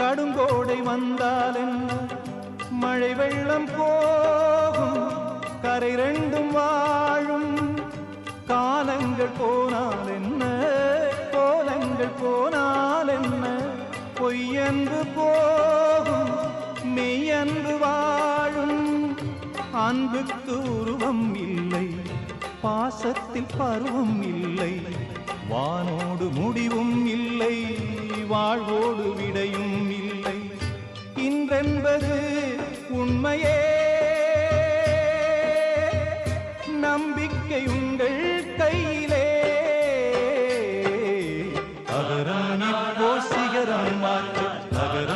கடுங்கோடை வந்தால் என்ன, மழை வெள்ளம் போகும், கரை ரெண்டும் வாழும். காலங்கள் போனால் என்ன, கோலங்கள் போனால் என்ன, பொய்யன்பு போகும், மெய்யன்பு வாழும். அன்புக்கு உருவம் இல்லை, பாசத்தில் பருவம் இல்லை, வானோடு முடிவும் இல்லை, வாழ்வோடு விடையும் இல்லை. இன்றென்பது உண்மையே, நம்பிக்கை உங்கள் கையிலே. அகரம் இப்போ சிகரம் மாற்று, அகரம்